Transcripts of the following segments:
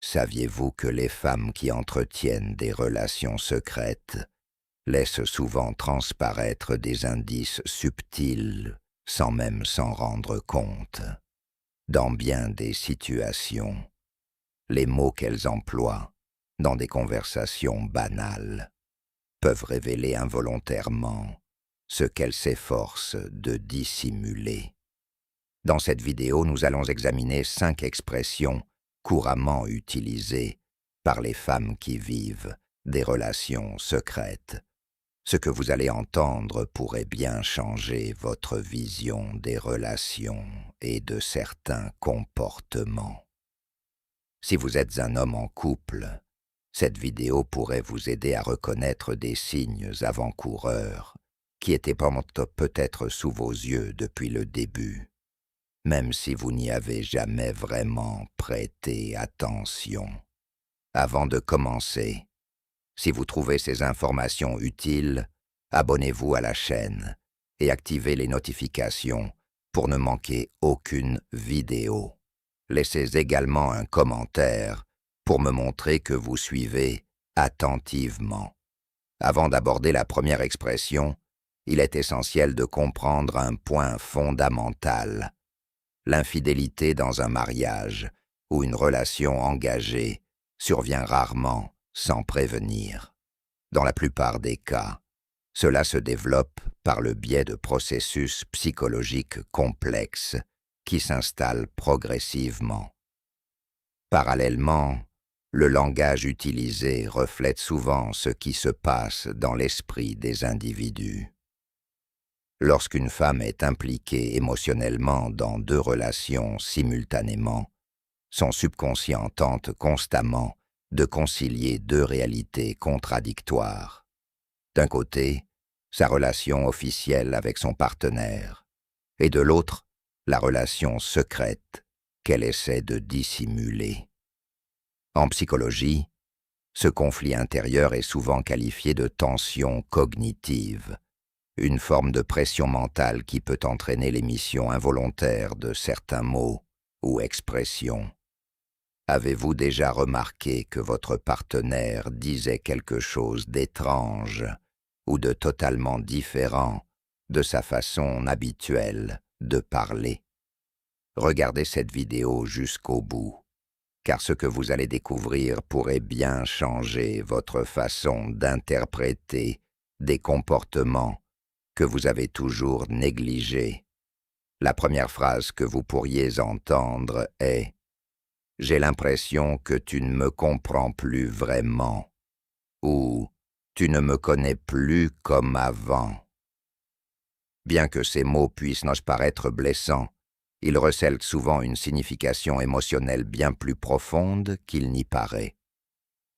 Saviez-vous que les femmes qui entretiennent des relations secrètes laissent souvent transparaître des indices subtils sans même s'en rendre compte? Dans bien des situations, les mots qu'elles emploient, dans des conversations banales, peuvent révéler involontairement ce qu'elles s'efforcent de dissimuler. Dans cette vidéo, nous allons examiner 5 expressions couramment utilisées par les femmes qui vivent des relations secrètes. Ce que vous allez entendre pourrait bien changer votre vision des relations et de certains comportements. Si vous êtes un homme en couple, cette vidéo pourrait vous aider à reconnaître des signes avant-coureurs qui étaient peut-être sous vos yeux depuis le début, même si vous n'y avez jamais vraiment prêté attention. Avant de commencer, si vous trouvez ces informations utiles, abonnez-vous à la chaîne et activez les notifications pour ne manquer aucune vidéo. Laissez également un commentaire pour me montrer que vous suivez attentivement. Avant d'aborder la première expression, il est essentiel de comprendre un point fondamental. L'infidélité dans un mariage ou une relation engagée survient rarement sans prévenir. Dans la plupart des cas, cela se développe par le biais de processus psychologiques complexes qui s'installent progressivement. Parallèlement, le langage utilisé reflète souvent ce qui se passe dans l'esprit des individus. Lorsqu'une femme est impliquée émotionnellement dans 2 relations simultanément, son subconscient tente constamment de concilier 2 réalités contradictoires. D'un côté, sa relation officielle avec son partenaire, et de l'autre, la relation secrète qu'elle essaie de dissimuler. En psychologie, ce conflit intérieur est souvent qualifié de tension cognitive, une forme de pression mentale qui peut entraîner l'émission involontaire de certains mots ou expressions. Avez-vous déjà remarqué que votre partenaire disait quelque chose d'étrange ou de totalement différent de sa façon habituelle de parler? Regardez cette vidéo jusqu'au bout, car ce que vous allez découvrir pourrait bien changer votre façon d'interpréter des comportements que vous avez toujours négligés. La première phrase que vous pourriez entendre est « J'ai l'impression que tu ne me comprends plus vraiment » ou « Tu ne me connais plus comme avant ». Bien que ces mots puissent nous paraître blessants, ils recèlent souvent une signification émotionnelle bien plus profonde qu'il n'y paraît.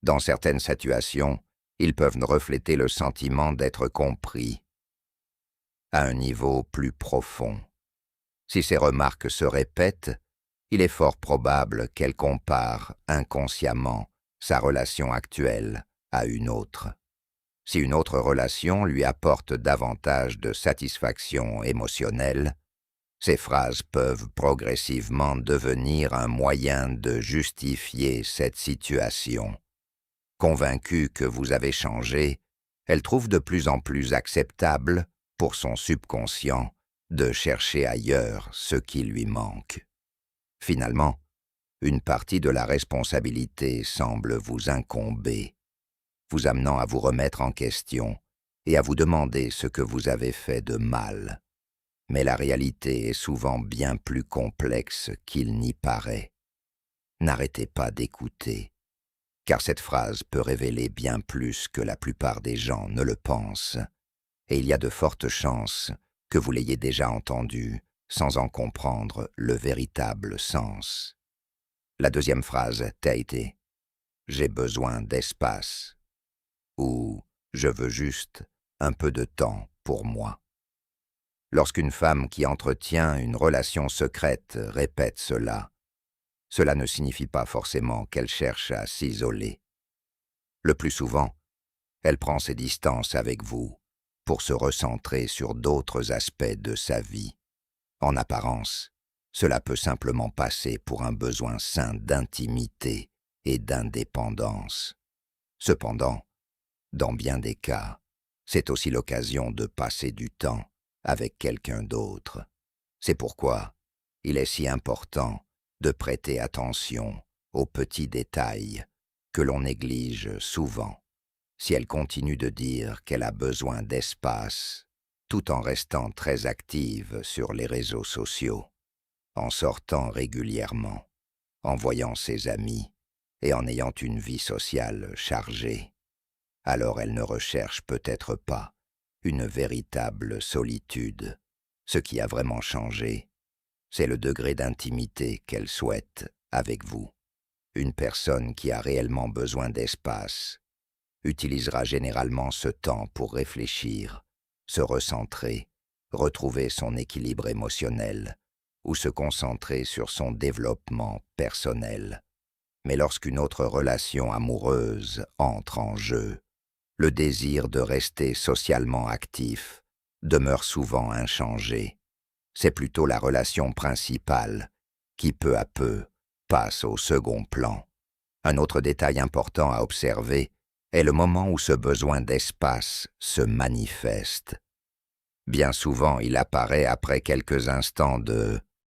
Dans certaines situations, ils peuvent refléter le sentiment d'être compris à un niveau plus profond. Si ces remarques se répètent, il est fort probable qu'elle compare inconsciemment sa relation actuelle à une autre. Si une autre relation lui apporte davantage de satisfaction émotionnelle, ces phrases peuvent progressivement devenir un moyen de justifier cette situation. Convaincue que vous avez changé, elle trouve de plus en plus acceptable, pour son subconscient, de chercher ailleurs ce qui lui manque. Finalement, une partie de la responsabilité semble vous incomber, vous amenant à vous remettre en question et à vous demander ce que vous avez fait de mal. Mais la réalité est souvent bien plus complexe qu'il n'y paraît. N'arrêtez pas d'écouter, car cette phrase peut révéler bien plus que la plupart des gens ne le pensent, et il y a de fortes chances que vous l'ayez déjà entendue sans en comprendre le véritable sens. La deuxième phrase a été « J'ai besoin d'espace » ou « Je veux juste un peu de temps pour moi ». Lorsqu'une femme qui entretient une relation secrète répète cela, cela ne signifie pas forcément qu'elle cherche à s'isoler. Le plus souvent, elle prend ses distances avec vous pour se recentrer sur d'autres aspects de sa vie. En apparence, cela peut simplement passer pour un besoin sain d'intimité et d'indépendance. Cependant, dans bien des cas, c'est aussi l'occasion de passer du temps avec quelqu'un d'autre. C'est pourquoi il est si important de prêter attention aux petits détails que l'on néglige souvent. Si elle continue de dire qu'elle a besoin d'espace, tout en restant très active sur les réseaux sociaux, en sortant régulièrement, en voyant ses amis et en ayant une vie sociale chargée, alors elle ne recherche peut-être pas une véritable solitude. Ce qui a vraiment changé, c'est le degré d'intimité qu'elle souhaite avec vous. Une personne qui a réellement besoin d'espace utilisera généralement ce temps pour réfléchir, se recentrer, retrouver son équilibre émotionnel ou se concentrer sur son développement personnel. Mais lorsqu'une autre relation amoureuse entre en jeu, le désir de rester socialement actif demeure souvent inchangé. C'est plutôt la relation principale qui, peu à peu, passe au second plan. Un autre détail important à observer est le moment où ce besoin d'espace se manifeste. Bien souvent, il apparaît après quelques instants de